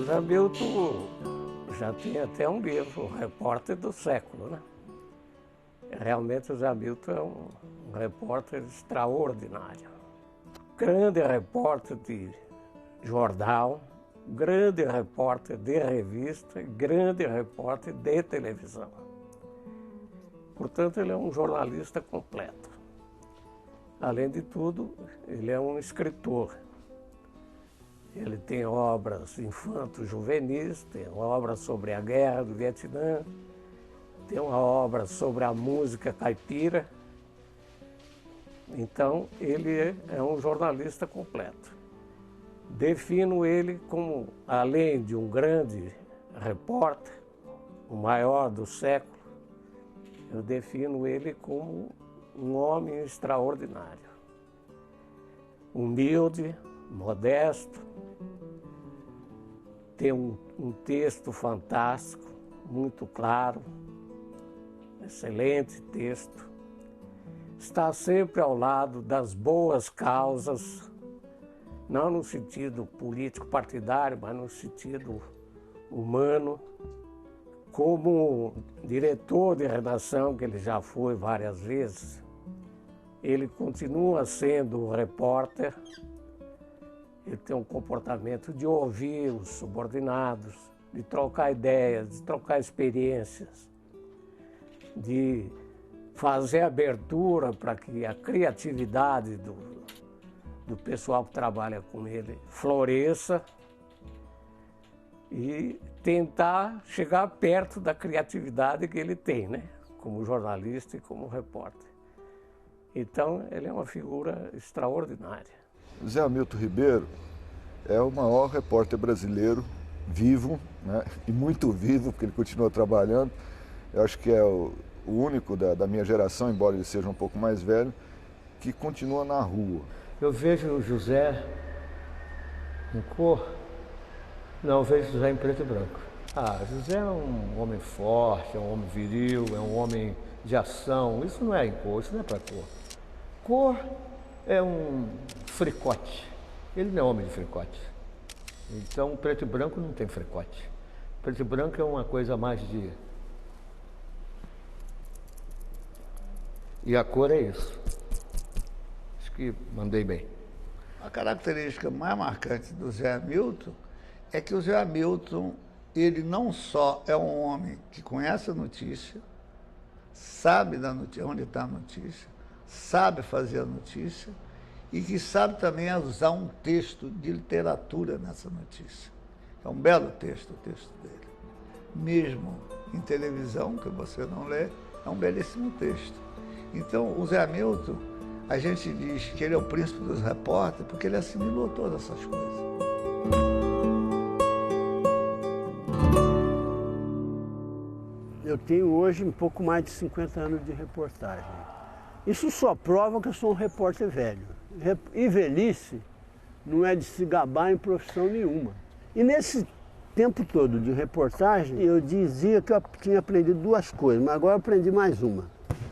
José Milton já tem até um livro, o Repórter do Século, né? Realmente o José Milton é um repórter extraordinário. Grande repórter de jornal, grande repórter de revista, grande repórter de televisão. Portanto, ele é um jornalista completo. Além de tudo, ele é um escritor. Ele tem obras infanto-juvenis, tem obras sobre a guerra do Vietnã, tem uma obra sobre a música caipira. Então, ele é um jornalista completo. Defino ele como, além de um grande repórter, o maior do século, eu defino ele como um homem extraordinário. Humilde, modesto, tem um texto fantástico, muito claro, excelente texto. Está sempre ao lado das boas causas, não no sentido político-partidário, mas no sentido humano. Como diretor de redação, que ele já foi várias vezes, ele continua sendo um repórter. Ele tem um comportamento de ouvir os subordinados, de trocar ideias, de trocar experiências, de fazer abertura para que a criatividade do pessoal que trabalha com ele floresça e tentar chegar perto da criatividade que ele tem, né? Como jornalista e como repórter. Então, ele é uma figura extraordinária. Zé Hamilton Ribeiro é o maior repórter brasileiro vivo, né? E muito vivo, porque ele continua trabalhando. Eu acho que é o único da minha geração, embora ele seja um pouco mais velho, que continua na rua. Eu vejo o José em cor, não, eu vejo o José em preto e branco. José é um homem forte, é um homem viril, é um homem de ação. Isso não é em cor, isso não é para cor. Cor é um fricote. Ele não é homem de fricote. Então, preto e branco não tem fricote. Preto e branco é uma coisa mais de... E a cor é isso. Acho que mandei bem. A característica mais marcante do Zé Hamilton é que o Zé Hamilton, ele não só é um homem que conhece a notícia, sabe da notícia, onde está a notícia, sabe fazer a notícia e que sabe também usar um texto de literatura nessa notícia. É um belo texto, o texto dele. Mesmo em televisão, que você não lê, é um belíssimo texto. Então, o Zé Hamilton, a gente diz que ele é o príncipe dos repórteres porque ele assimilou todas essas coisas. Eu tenho hoje um pouco mais de 50 anos de reportagem. Isso só prova que eu sou um repórter velho. E velhice não é de se gabar em profissão nenhuma. E nesse tempo todo de reportagem, eu dizia que eu tinha aprendido duas coisas, mas agora eu aprendi mais uma.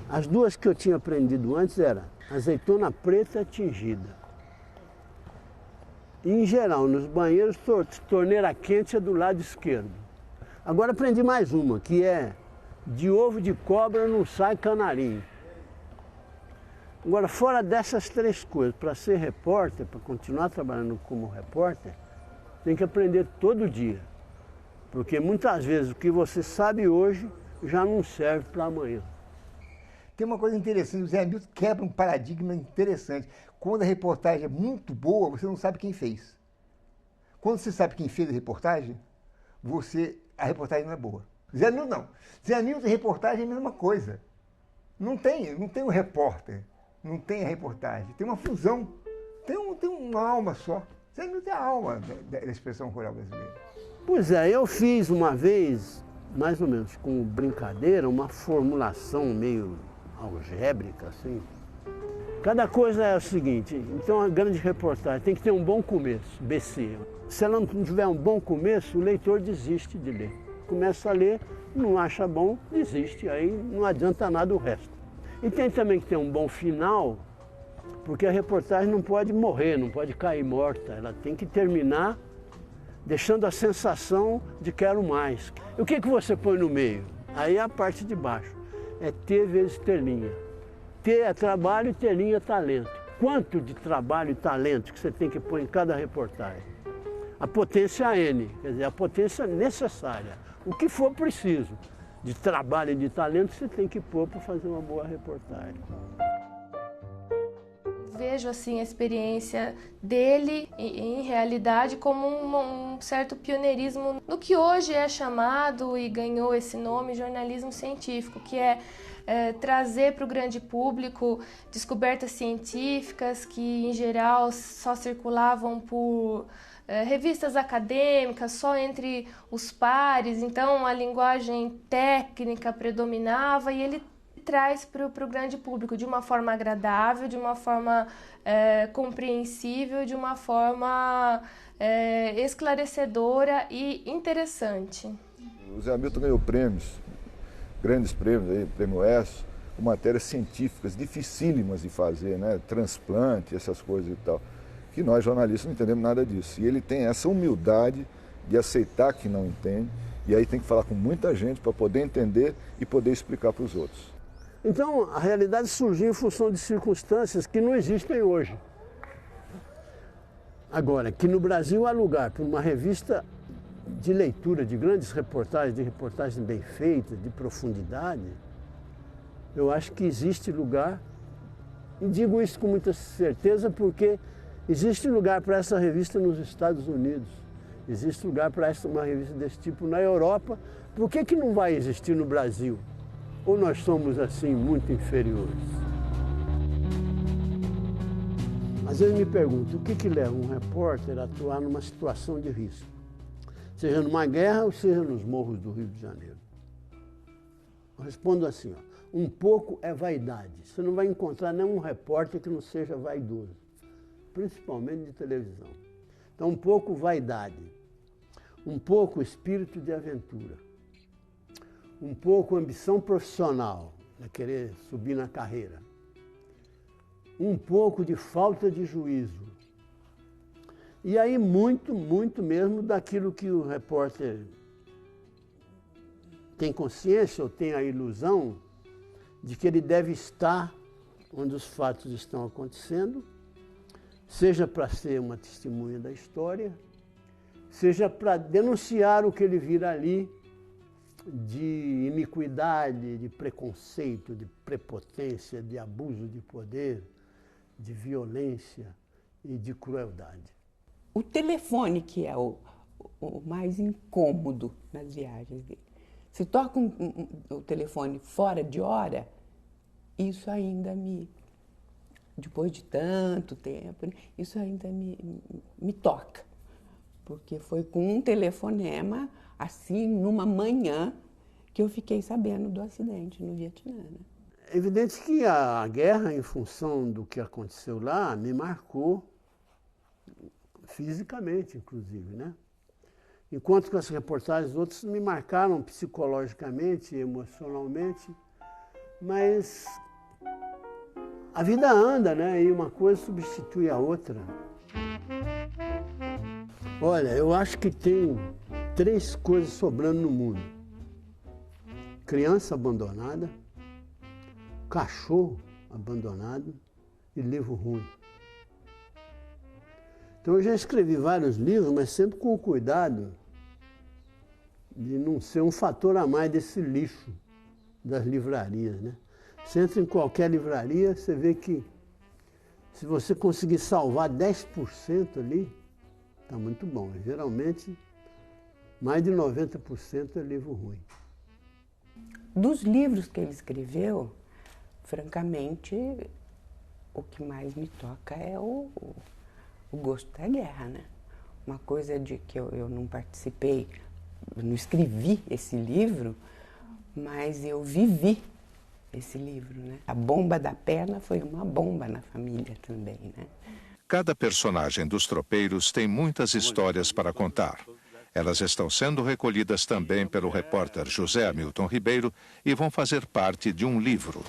As duas que eu tinha aprendido antes eram azeitona preta tingida. E, em geral, nos banheiros, torneira quente é do lado esquerdo. Agora aprendi mais uma, que é de ovo de cobra não sai canarinho. Agora, fora dessas três coisas, para ser repórter, para continuar trabalhando como repórter, tem que aprender todo dia. Porque muitas vezes o que você sabe hoje já não serve para amanhã. Tem uma coisa interessante, o Zé Hamilton quebra um paradigma interessante. Quando a reportagem é muito boa, você não sabe quem fez. Quando você sabe quem fez a reportagem, a reportagem não é boa. Zé Hamilton não. Zé Hamilton e reportagem é a mesma coisa. Não tem o repórter, não tem a reportagem. Tem uma fusão, tem uma alma só. Zé Hamilton é a alma da expressão rural brasileira. Pois é, eu fiz uma vez, mais ou menos com brincadeira, uma formulação meio algébrica, assim. Cada coisa é o seguinte, então a grande reportagem tem que ter um bom começo, BC. Se ela não tiver um bom começo, o leitor desiste de ler. Começa a ler, não acha bom, desiste, aí não adianta nada o resto. E tem também que ter um bom final, porque a reportagem não pode morrer, não pode cair morta, ela tem que terminar deixando a sensação de quero mais. E o que você põe no meio? Aí é a parte de baixo. É T vezes T'. T é trabalho e T' é talento. Quanto de trabalho e talento que você tem que pôr em cada reportagem? A potência N, quer dizer, a potência necessária. O que for preciso de trabalho e de talento você tem que pôr para fazer uma boa reportagem. Vejo assim a experiência dele, em realidade, como um certo pioneirismo no que hoje é chamado e ganhou esse nome, jornalismo científico, que é trazer para o grande público descobertas científicas que, em geral, só circulavam por revistas acadêmicas, só entre os pares. Então, a linguagem técnica predominava e ele traz para o grande público de uma forma agradável, de uma forma compreensível, de uma forma esclarecedora e interessante. O Zé Hamilton ganhou prêmios, grandes prêmios, aí, Prêmio ESSO, com matérias científicas dificílimas de fazer, né? Transplante, essas coisas e tal, que nós jornalistas não entendemos nada disso. E ele tem essa humildade de aceitar que não entende, e aí tem que falar com muita gente para poder entender e poder explicar para os outros. Então, a realidade surgiu em função de circunstâncias que não existem hoje. Agora, que no Brasil há lugar para uma revista de leitura, de grandes reportagens, de reportagens bem feitas, de profundidade, eu acho que existe lugar, e digo isso com muita certeza porque existe lugar para essa revista nos Estados Unidos, existe lugar para uma revista desse tipo na Europa. Por que não vai existir no Brasil? Ou nós somos, assim, muito inferiores? Às vezes me pergunto, o que leva um repórter a atuar numa situação de risco? Seja numa guerra ou seja nos morros do Rio de Janeiro. Eu respondo assim, ó, um pouco é vaidade. Você não vai encontrar nenhum repórter que não seja vaidoso, principalmente de televisão. Então, um pouco vaidade, um pouco espírito de aventura, um pouco ambição profissional, de querer subir na carreira, um pouco de falta de juízo. E aí muito, muito mesmo daquilo que o repórter tem consciência ou tem a ilusão de que ele deve estar onde os fatos estão acontecendo, seja para ser uma testemunha da história, seja para denunciar o que ele vira ali de iniquidade, de preconceito, de prepotência, de abuso de poder, de violência e de crueldade. O telefone que é o mais incômodo nas viagens dele. Se toca o telefone fora de hora, isso ainda depois de tanto tempo, isso ainda me toca. Porque foi com um telefonema, assim, numa manhã, que eu fiquei sabendo do acidente no Vietnã. Né? É evidente que a guerra, em função do que aconteceu lá, me marcou fisicamente, inclusive, né? Enquanto que as reportagens outras me marcaram psicologicamente, emocionalmente, mas a vida anda, né? E uma coisa substitui a outra. Olha, eu acho que tem 3 coisas sobrando no mundo: criança abandonada, cachorro abandonado e livro ruim. Então eu já escrevi vários livros, mas sempre com o cuidado de não ser um fator a mais desse lixo das livrarias, né? Você entra em qualquer livraria, você vê que se você conseguir salvar 10% ali, está muito bom. Geralmente, mais de 90% é livro ruim. Dos livros que ele escreveu, francamente, o que mais me toca é o gosto da guerra, né? Uma coisa de que eu não participei, eu não escrevi esse livro, mas eu vivi esse livro, né? A bomba da perna foi uma bomba na família também, né? Cada personagem dos tropeiros tem muitas histórias para contar. Elas estão sendo recolhidas também pelo repórter José Hamilton Ribeiro e vão fazer parte de um livro.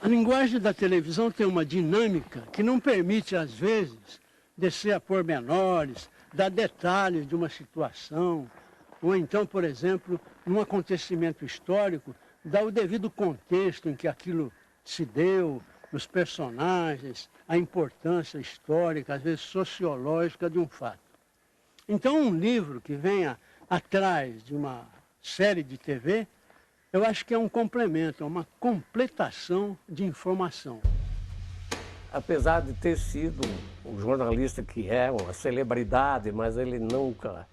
A linguagem da televisão tem uma dinâmica que não permite, às vezes, descer a pormenores, dar detalhes de uma situação, ou então, por exemplo, num acontecimento histórico, dar o devido contexto em que aquilo se deu, os personagens, a importância histórica, às vezes sociológica de um fato. Então, um livro que venha atrás de uma série de TV, eu acho que é um complemento, é uma completação de informação. Apesar de ter sido um jornalista que é uma celebridade, mas ele nunca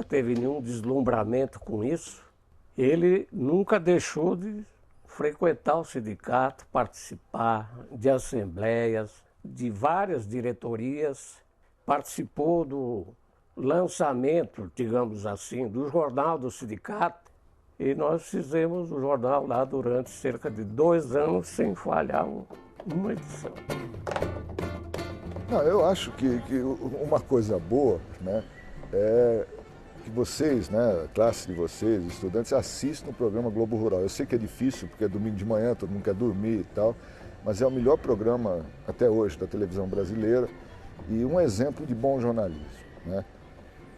teve nenhum deslumbramento com isso, ele nunca deixou de frequentar o sindicato, participar de assembleias, de várias diretorias, participou do lançamento, digamos assim, do jornal do sindicato, e nós fizemos o jornal lá durante cerca de 2 anos sem falhar uma edição. Não, eu acho que uma coisa boa, né, é que vocês, né, a classe de vocês, estudantes, assistam o programa Globo Rural. Eu sei que é difícil, porque é domingo de manhã, todo mundo quer dormir e tal, mas é o melhor programa até hoje da televisão brasileira e um exemplo de bom jornalismo, né?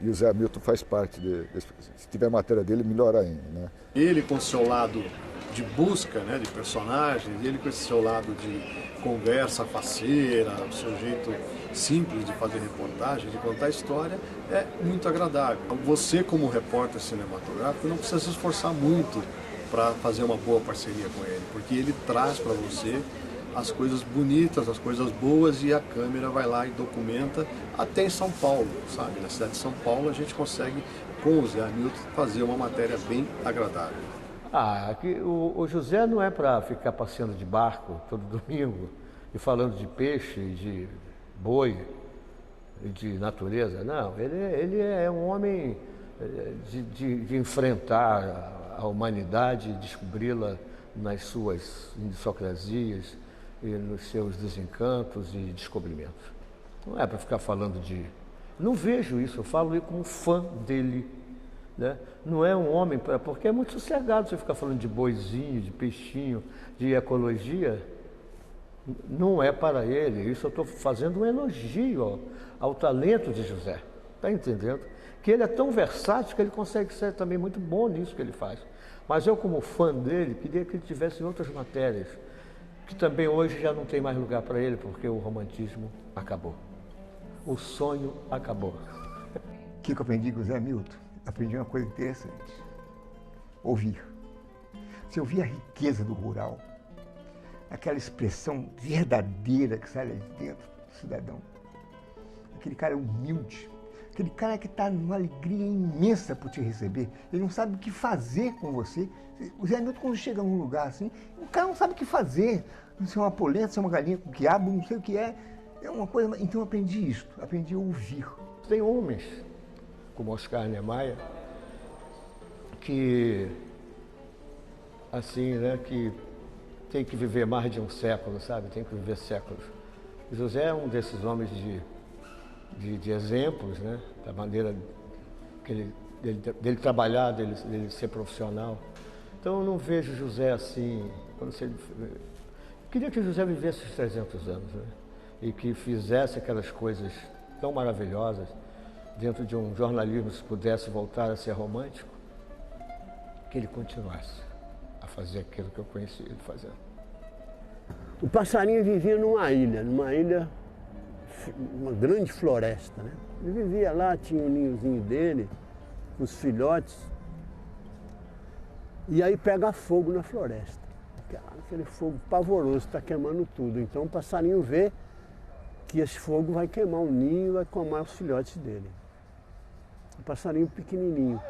E o Zé Hamilton faz parte desse. Se tiver matéria dele, melhor ainda, né? Ele com o seu lado de busca, né, de personagens, ele com esse seu lado de conversa faceira, o seu jeito simples de fazer reportagem, de contar história, é muito agradável. Você, como repórter cinematográfico, não precisa se esforçar muito para fazer uma boa parceria com ele, porque ele traz para você as coisas bonitas, as coisas boas, e a câmera vai lá e documenta até em São Paulo, sabe? Na cidade de São Paulo a gente consegue, com o Zé Hamilton, fazer uma matéria bem agradável. Aqui, o José não é para ficar passeando de barco todo domingo e falando de peixe, de boi, de natureza. Não, ele é um homem de enfrentar a humanidade, descobri-la nas suas idiosincrasias e nos seus desencantos e descobrimentos. Não é para ficar falando de... Não vejo isso, eu falo como fã dele. Né? Não é um homem, porque é muito sossegado você ficar falando de boizinho, de peixinho, de ecologia. Não é para ele. Isso eu estou fazendo um elogio ao talento de José. Está entendendo? Que ele é tão versátil que ele consegue ser também muito bom nisso que ele faz. Mas eu, como fã dele, queria que ele tivesse outras matérias, que também hoje já não tem mais lugar para ele, porque o romantismo acabou. O sonho acabou. O que eu aprendi com o Zé Hamilton? Aprendi uma coisa interessante. Ouvir. Você ouvir a riqueza do rural, aquela expressão verdadeira que sai de dentro do cidadão. Aquele cara humilde, aquele cara que está numa alegria imensa por te receber. Ele não sabe o que fazer com você. O Zé Hamilton, quando chega num lugar assim, o cara não sabe o que fazer. Se é uma polenta, se é uma galinha com quiabo, não sei o que é. É uma coisa... Então eu aprendi isso, aprendi a ouvir. Tem homens, como Oscar Niemeyer, que, assim, né, que tem que viver mais de um século, sabe? Tem que viver séculos. José é um desses homens de exemplos, né? Da maneira que dele trabalhar, dele ser profissional. Então eu não vejo José assim. Queria que José vivesse os 300 anos, né? E que fizesse aquelas coisas tão maravilhosas dentro de um jornalismo, se pudesse voltar a ser romântico, que ele continuasse a fazer aquilo que eu conheci ele fazendo. O passarinho vivia numa ilha, uma grande floresta, né? Ele vivia lá, tinha um ninhozinho dele, os filhotes, e aí pega fogo na floresta. Aquele fogo pavoroso, está queimando tudo. Então o passarinho vê que esse fogo vai queimar o ninho, vai queimar os filhotes dele. Um passarinho pequenininho.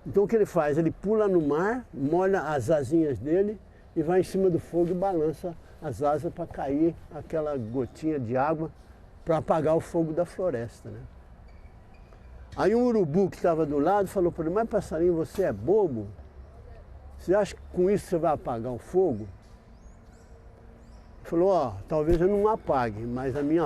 Então o que ele faz? Ele pula no mar, molha as asinhas dele e vai em cima do fogo e balança as asas para cair aquela gotinha de água para apagar o fogo da floresta, né? Aí um urubu que estava do lado falou para ele: mas passarinho, você é bobo? Você acha que com isso você vai apagar o fogo? Ele falou: talvez eu não apague, mas a minha